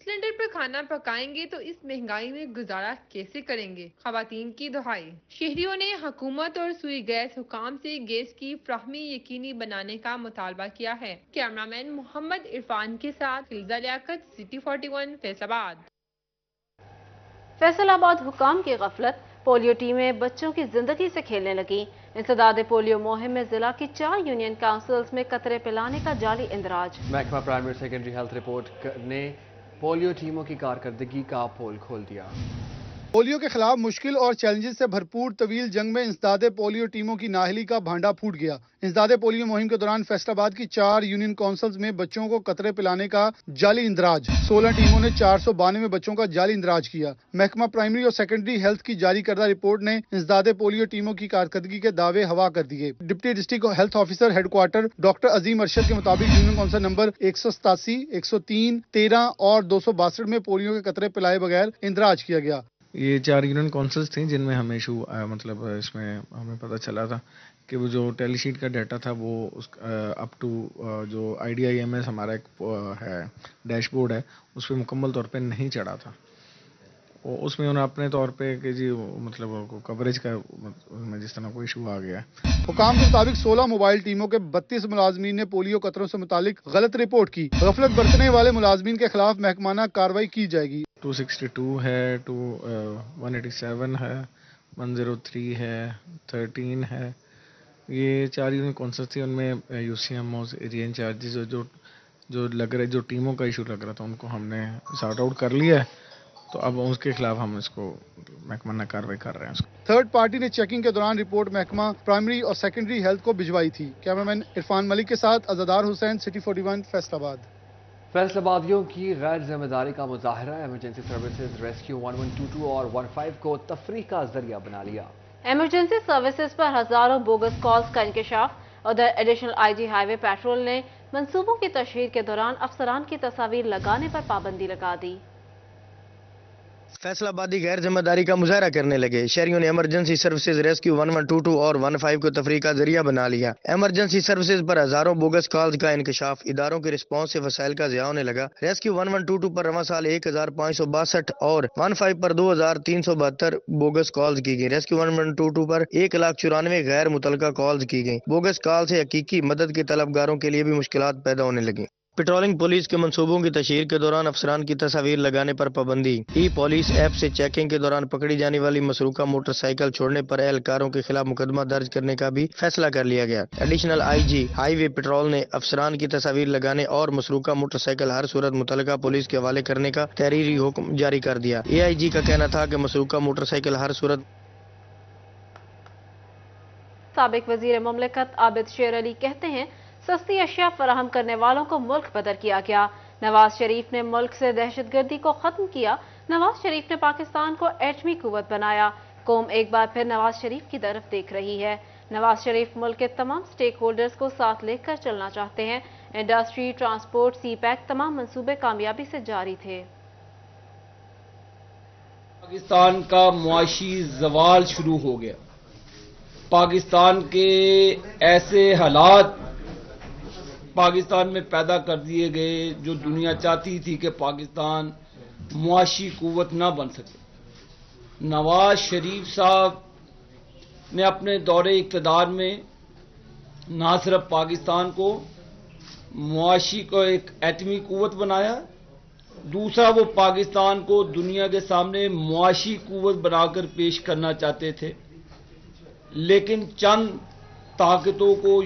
Cylinder پر کھانا پکائیں گے تو اس مہنگائی میں گزارا کیسے کریں گے؟ خواتین کی دہائی۔ شہریوں نے حکومت اور سوئی گیس حکام سے گیس کی فراہمی یقینی بنانے کا مطالبہ کیا ہے۔ کیمرامین محمد عرفان کے ساتھ فلزہ لیاقت، سٹی 41، فیصل آباد۔ فیصل آباد حکام کی غفلت، پولیو ٹیمیں بچوں کی زندگی سے کھیلنے لگیں۔ انسداد پولیو مہم میں ضلع کی 4 یونین کونسلز میں قطرے پلانے کا جعلی اندراج۔ محکمہ پرائمری اور سیکنڈری ہیلتھ رپورٹ نے پولیو ٹیموں کی کارکردگی کا پول کھول دیا۔ پولیو کے خلاف مشکل اور چیلنجز سے بھرپور طویل جنگ میں انسداد پولیو ٹیموں کی نااہلی کا بھانڈا پھوٹ گیا۔ انسداد پولیو مہم کے دوران فیصل آباد کی 4 یونین کونسلز میں بچوں کو قطرے پلانے کا جعلی اندراج۔ 16 ٹیموں نے 492 بچوں کا جعلی اندراج کیا۔ محکمہ پرائمری اور سیکنڈری ہیلتھ کی جاری کردہ رپورٹ نے انسداد پولیو ٹیموں کی کارکردگی کے دعوے ہوا کر دیے۔ Deputy district health officer headquarter doctor Azeem Arshad کے مطابق یونین کونسل نمبر 187، 103، 13 اور 262 میں پولیو کے قطرے پلائے بغیر اندراج کیا گیا۔ یہ 4 یونین کونسلز تھیں جن میں ہمیں مطلب اس میں ہمیں پتہ چلا تھا کہ وہ جو ٹیلی شیٹ کا ڈیٹا تھا وہ اپ ٹو جو IDIMS ہمارا ایک ہے ڈیش بورڈ ہے اس پہ مکمل طور پہ نہیں چڑھا تھا۔ اس میں انہوں نے اپنے طور پہ کہ جی مطلب کوریج کا جس طرح کوئی ایشو آ گیا۔ حکام کے مطابق 16 موبائل ٹیموں کے 32 ملازمین نے پولیو قطروں سے متعلق غلط رپورٹ کی۔ غفلت برتنے والے ملازمین کے خلاف محکمانہ کارروائی کی جائے گی۔ 262 ہے، 187 ہے، 103 ہے، 13 ہے۔ یہ 4 یونین کونسلز تھی، ان میں UCMOs، ایریا انچارجز جو لگ رہے جو ٹیموں کا ایشو لگ رہا تھا ان کو ہم نے سارٹ آؤٹ کر لیا ہے، تو اب اس کے خلاف ہم اس کو محکمہ کارروائی کر رہے ہیں۔ تھرڈ پارٹی نے چیکنگ کے دوران رپورٹ محکمہ پرائمری اور سیکنڈری ہیلتھ کو بھجوائی تھی۔ کیمرامین عرفان ملک کے ساتھ عزادار حسین، سٹی 41، فیصل آباد۔ فیصل آبادیوں کی غیر ذمہ داری کا مظاہرہ، ایمرجنسی سروسز ریسکیو 1122 اور 15 کو تفریح کا ذریعہ بنا لیا۔ ایمرجنسی سروسز پر ہزاروں بوگس کالز کا انکشاف۔ ادھر ایڈیشنل IG ہائی وے پیٹرول نے منصوبوں کی تشہیر کے دوران افسران کی تصاویر لگانے پر پابندی لگا دی۔ فیصل آبادی غیر ذمہ داری کا مظاہرہ کرنے لگے۔ شہریوں نے ایمرجنسی سروسز ریسکیو 1122 اور 15 کو تفریح کا ذریعہ بنا لیا۔ ایمرجنسی سروسز پر ہزاروں بوگس کالز کا انکشاف، اداروں کے رسپانس سے وسائل کا ضیاع ہونے لگا۔ ریسکیو 1122 پر رواں سال 1562 اور 15 پر 2372 بوگس کالز کی گئی۔ ریسکیو 1122 پر 1,94,000 غیر متعلقہ کالز کی گئیں۔ بوگس کال سے حقیقی مدد کے طلبگاروں کے لیے بھی مشکلات پیدا ہونے لگیں۔ پیٹرولنگ پولیس کے منصوبوں کی تشہیر کے دوران افسران کی تصاویر لگانے پر پابندی۔ ای پولیس ایپ سے چیکنگ کے دوران پکڑی جانے والی مسروقہ موٹر سائیکل چھوڑنے پر اہلکاروں کے خلاف مقدمہ درج کرنے کا بھی فیصلہ کر لیا گیا۔ ایڈیشنل IG ہائی وے پیٹرول نے افسران کی تصاویر لگانے اور مسروقہ موٹر سائیکل ہر صورت متعلقہ پولیس کے حوالے کرنے کا تحریری حکم جاری کر دیا۔ AIG کا کہنا تھا کہ مسروقہ موٹر سائیکل ہر صورت۔ سابق وزیر مملکت عابد شیر علی کہتے ہیں سستی اشیاء فراہم کرنے والوں کو ملک بدر کیا گیا۔ نواز شریف نے ملک سے دہشت گردی کو ختم کیا۔ نواز شریف نے پاکستان کو ایٹمی قوت بنایا۔ قوم ایک بار پھر نواز شریف کی طرف دیکھ رہی ہے۔ نواز شریف ملک کے تمام سٹیک ہولڈرز کو ساتھ لے کر چلنا چاہتے ہیں۔ انڈسٹری، ٹرانسپورٹ، سی پیک تمام منصوبے کامیابی سے جاری تھے۔ پاکستان کا معاشی زوال شروع ہو گیا۔ پاکستان کے ایسے حالات پاکستان میں پیدا کر دیے گئے جو دنیا چاہتی تھی کہ پاکستان معاشی قوت نہ بن سکے۔ نواز شریف صاحب نے اپنے دور اقتدار میں نہ صرف پاکستان کو معاشی کو ایک ایٹمی قوت بنایا، دوسرا وہ پاکستان کو دنیا کے سامنے معاشی قوت بنا کر پیش کرنا چاہتے تھے، لیکن چند طاقتوں کو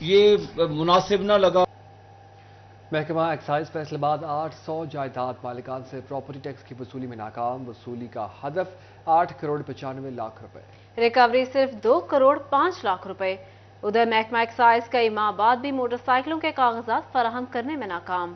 یہ مناسب نہ لگا۔ محکمہ ایکسائز فیصل آباد 800 جائیداد مالکان سے پراپرٹی ٹیکس کی وصولی میں ناکام۔ وصولی کا ہدف 8 کروڑ 95 لاکھ روپے، ریکوری صرف 2 کروڑ 5 لاکھ روپے۔ ادھر محکمہ ایکسائز کئی ماہ بعد بھی موٹر سائیکلوں کے کاغذات فراہم کرنے میں ناکام۔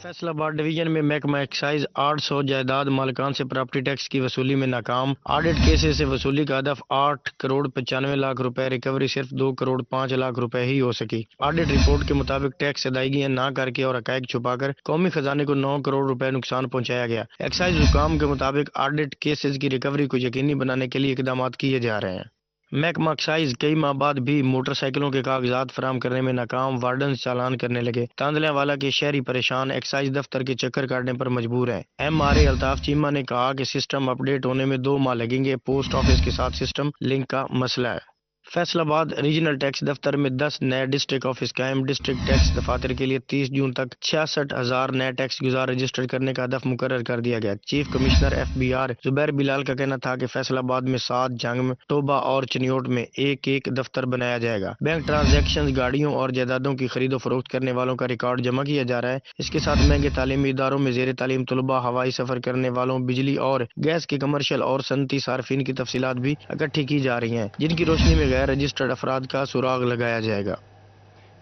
فیصل آباد ڈویژن میں محکمہ ایکسائز 800 جائیداد مالکان سے پراپرٹی ٹیکس کی وصولی میں ناکام۔ آڈٹ کیسز سے وصولی کا ہدف 8 کروڑ 95 لاکھ روپے، ریکوری صرف 2 کروڑ 5 لاکھ روپے ہی ہو سکی۔ آڈٹ رپورٹ کے مطابق ٹیکس ادائیگیاں نہ کر کے اور حقائق چھپا کر قومی خزانے کو 9 کروڑ روپے نقصان پہنچایا گیا۔ ایکسائز حکام کے مطابق آڈٹ کیسز کی ریکوری کو یقینی بنانے کے لیے اقدامات کیے جا رہے ہیں۔ محکمہ ایکسائز کئی ماہ بعد بھی موٹر سائیکلوں کے کاغذات فراہم کرنے میں ناکام، وارڈن چالان کرنے لگے۔ تاندلیہ والا کے شہری پریشان، ایکسائز دفتر کے چکر کاٹنے پر مجبور ہیں۔ MRA الطاف چیمہ نے کہا کہ سسٹم اپ ڈیٹ ہونے میں 2 ماہ لگیں گے، پوسٹ آفس کے ساتھ سسٹم لنک کا مسئلہ ہے۔ فیصل آباد ریجنل ٹیکس دفتر میں 10 نئے ڈسٹرکٹ آفس قائم، ڈسٹرکٹ ٹیکس دفاتر کے لیے 30 جون تک 66,000 نئے ٹیکس گزار رجسٹر کرنے کا ہدف مقرر کر دیا گیا۔ چیف کمشنر FBR زبیر بلال کا کہنا تھا کہ فیصل آباد میں 7، جنگ، ٹوبہ اور چنیوٹ میں ایک دفتر بنایا جائے گا۔ بینک ٹرانزیکشن، گاڑیوں اور جائیدادوں کی خرید و فروخت کرنے والوں کا ریکارڈ جمع کیا جا رہا ہے۔ اس کے ساتھ مہنگے تعلیمی اداروں میں زیر تعلیم طلباء، ہوائی سفر کرنے والوں، بجلی اور گیس کے کمرشل اور صنعتی صارفین کی تفصیلات بھی اکٹھی کی جا رہی ہیں، جن کی روشنی میں غیر رجسٹرڈ افراد کا سراغ لگایا جائے گا۔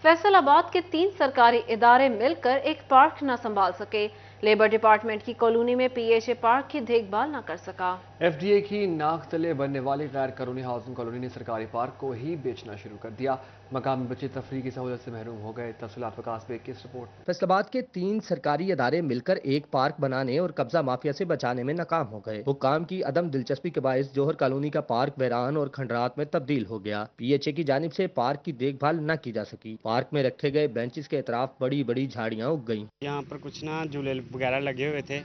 فیصل آباد کے 3 سرکاری ادارے مل کر ایک پارک نہ سنبھال سکے، لیبر ڈپارٹمنٹ کی کالونی میں PHA پارک کی دیکھ بھال نہ کر سکا۔ FDA کی ناک تلے بننے والی غیر قانونی ہاؤسنگ کالونی نے سرکاری پارک کو ہی بیچنا شروع کر دیا۔ مقامی بچے تفریح کی سہولت سے محروم ہو گئے۔ تفصیلات وکاس بیگ کی اس رپورٹ۔ فیصل آباد کے 3 سرکاری ادارے مل کر ایک پارک بنانے اور قبضہ مافیا سے بچانے میں ناکام ہو گئے۔ حکام کی عدم دلچسپی کے باعث جوہر کالونی کا پارک ویران اور کھنڈرات میں تبدیل ہو گیا۔ PHA کی جانب سے پارک کی دیکھ بھال نہ کی جا سکی۔ پارک میں رکھے گئے بینچز کے اطراف بڑی بڑی جھاڑیاں اگ گئیں۔ یہاں پر کچھ جھولے وغیرہ لگے ہوئے تھے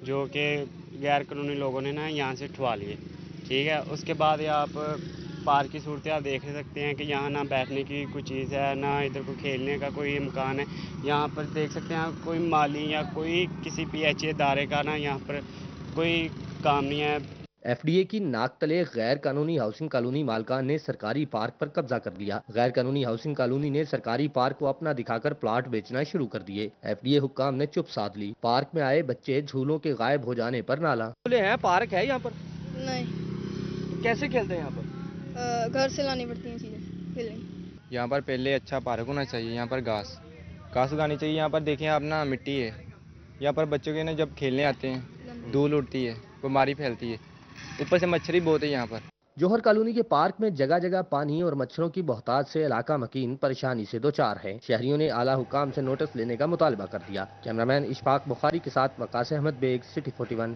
جو کہ غیر قانونی لوگوں نے یہاں سے اٹھوا لیے، ٹھیک ہے۔ اس کے بعد آپ پارک کی صورتحال دیکھ سکتے ہیں کہ یہاں نہ بیٹھنے کی کوئی چیز ہے، نہ ادھر کو کھیلنے کا کوئی امکان ہے۔ یہاں پر دیکھ سکتے ہیں کوئی مالی یا کوئی کسی PHA ادارے کا یہاں پر کوئی کام نہیں ہے۔ FDA کی ناک تلے غیر قانونی ہاؤسنگ کالونی مالکان نے سرکاری پارک پر قبضہ کر لیا۔ غیر قانونی ہاؤسنگ کالونی نے سرکاری پارک کو اپنا دکھا کر پلاٹ بیچنا شروع کر دیے۔ FDA حکام نے چپ سادھ لی۔ پارک میں آئے بچے جھولوں کے غائب ہو جانے پر نالاں۔ پارک ہے یہاں پر؟ نہیں۔ کیسے کھیلتے ہیں یہاں پر؟ گھر سے لانی پڑتی ہیں چیزیں کھیلنے۔ یہاں پر پہلے اچھا پارک ہونا چاہیے، یہاں پر گھاس اگانی چاہیے۔ یہاں پر دیکھیں آپ مٹی ہے، یہاں پر بچوں کے جب کھیلنے آتے ہیں دھول اڑتی ہے، بیماری پھیلتی ہے، اوپر سے مچھر بہت ہے یہاں پر۔ جوہر کالونی کے پارک میں جگہ جگہ پانی اور مچھروں کی بہتات سے علاقہ مکین پریشانی سے دوچار ہے۔ شہریوں نے اعلیٰ حکام سے نوٹس لینے کا مطالبہ کر دیا۔ کیمرامین اشفاق بخاری کے ساتھ وقاص احمد بیگ، سٹی 41۔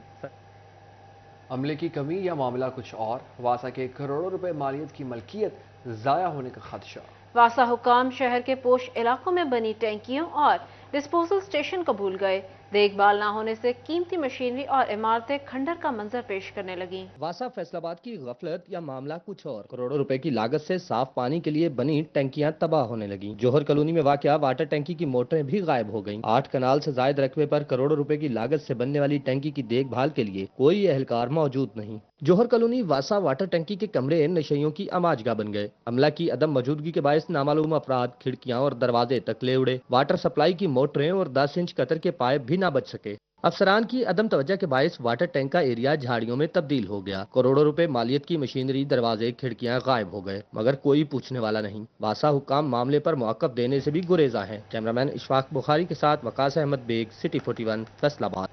عملے کی کمی یا معاملہ کچھ اور؟ واسا کے کروڑوں روپے مالیت کی ملکیت ضائع ہونے کا خدشہ۔ واسا حکام شہر کے پوش علاقوں میں بنی ٹینکیوں اور ڈسپوزل اسٹیشن کو بھول گئے۔ دیکھ بھال نہ ہونے سے قیمتی مشینری اور عمارتیں کھنڈر کا منظر پیش کرنے لگیں۔ واسا فیصل آباد کی غفلت یا معاملہ کچھ اور؟ کروڑوں روپے کی لاگت سے صاف پانی کے لیے بنی ٹینکیاں تباہ ہونے لگیں۔ جوہر کالونی میں واقع واٹر ٹینکی کی موٹریں بھی غائب ہو گئیں۔ 8 کنال سے زائد رقبے پر کروڑوں روپے کی لاگت سے بننے والی ٹینکی کی دیکھ بھال کے لیے کوئی اہلکار موجود نہیں۔ جوہر کالونی واسا واٹر ٹینکی کے کمرے نشیوں کی اماجگاہ بن گئے۔ عملہ کی عدم موجودگی کے باعث نامعلوم افراد کھڑکیاں اور دروازے تک لے اڑے۔ واٹر سپلائی کی موٹریں اور 10 انچ قطر کے پائپ بھی نہ بچ سکے۔ افسران کی عدم توجہ کے باعث واٹر ٹینک کا ایریا جھاڑیوں میں تبدیل ہو گیا۔ کروڑوں روپے مالیت کی مشینری، دروازے، کھڑکیاں غائب ہو گئے، مگر کوئی پوچھنے والا نہیں۔ واسا حکام معاملے پر موقف دینے سے بھی گریزاں ہیں۔ کیمرامین اشفاق بخاری کے ساتھ وقاص احمد بیگ، سٹی 41، فیصل آباد۔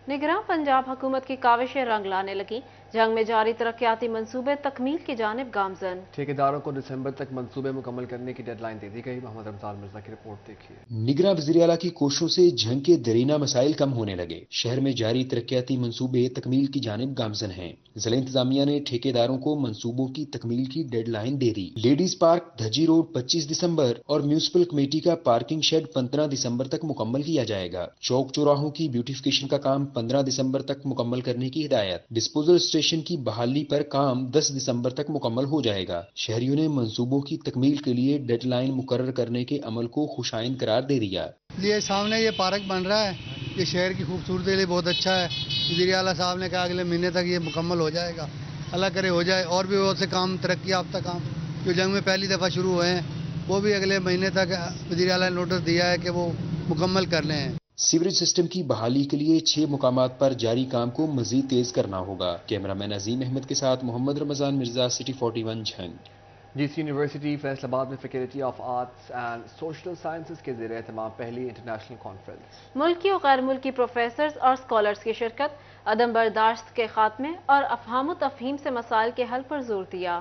نگراں پنجاب حکومت کی کاوشیں رنگ لانے لگیں۔ جنگ میں جاری ترقیاتی منصوبے تکمیل کی جانب گامزن۔ ٹھیکیداروں کو دسمبر تک منصوبے مکمل کرنے کی ڈیڈ لائن دے دی گئی۔ محمد رمضان مرزا کی رپورٹ دیکھیے۔ نگراں وزیر اعلیٰ کی کوششوں سے جنگ کے دیرینہ مسائل کم ہونے لگے۔ شہر میں جاری ترقیاتی منصوبے تکمیل کی جانب گامزن ہیں۔ ضلع انتظامیہ نے ٹھیکیداروں کو منصوبوں کی تکمیل کی ڈیڈ لائن دے دی۔ لیڈیز پارک دھجی روڈ 25 دسمبر اور میونسپل کمیٹی کا پارکنگ شیڈ 15 دسمبر تک مکمل کیا جائے گا۔ چوک چوراہوں کی بیوٹیفیکیشن کا کام 15 دسمبر تک مکمل کرنے کی ہدایت۔ ڈسپوزل اسٹیشن کی بحالی پر کام 10 دسمبر تک مکمل ہو جائے گا۔ شہریوں نے منصوبوں کی تکمیل کے لیے ڈیڈ لائن مقرر کرنے کے عمل کو خوشائند قرار دے دیا۔ یہ سامنے یہ پارک بن رہا ہے، یہ شہر کی خوبصورتی کے لیے بہت اچھا ہے۔ وزیر اعلیٰ صاحب نے کہا اگلے مہینے تک یہ مکمل ہو جائے گا، اللہ کرے ہو جائے۔ اور بھی بہت سے کام، ترقی یافتہ کام جو جنگ میں پہلی دفعہ شروع ہوئے ہیں، وہ بھی اگلے مہینے تک وزیر اعلیٰ نے نوٹس دیا ہے کہ وہ مکمل کر لیں۔ سیوریج سسٹم کی بحالی کے لیے 6 مقامات پر جاری کام کو مزید تیز کرنا ہوگا۔ کیمرامین عظیم احمد کے ساتھ Muhammad Ramzan Mirza, city 41 Jhang. GC university Faisalabad میں faculty of arts and social sciences کے زیر اہتمام پہلی انٹرنیشنل کانفرنس۔ ملکی اور غیر ملکی پروفیسرز اور اسکالرز کی شرکت، عدم برداشت کے خاتمے اور افہام و تفہیم سے مسائل کے حل پر زور دیا۔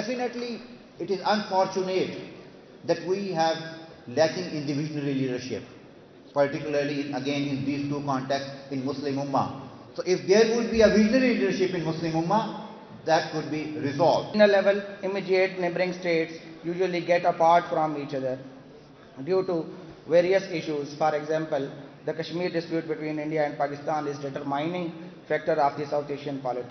Definitely, it is unfortunate that we have lacking in the visionary leadership, particularly again in these two contexts in Muslim Ummah. So if there would be a visionary leadership in Muslim Ummah, that could be resolved. In a level, immediate neighboring states usually get apart from each other due to various issues. For example, the Kashmir dispute between India and Pakistan is determining factor of the South Asian politics.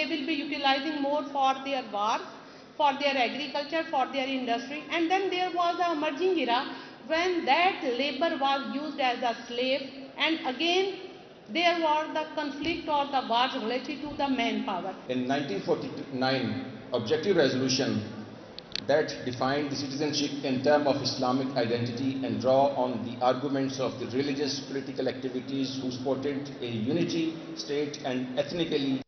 They will be utilizing more for their wars, for their agriculture, for their industry, and then there was a emerging era when that labor was used as a slave, and again there was the conflict or the wars related to the manpower. In 1949, objective resolution that defined the citizenship in terms of Islamic identity and draw on the arguments of the religious political activities who supported a unity state and ethnically.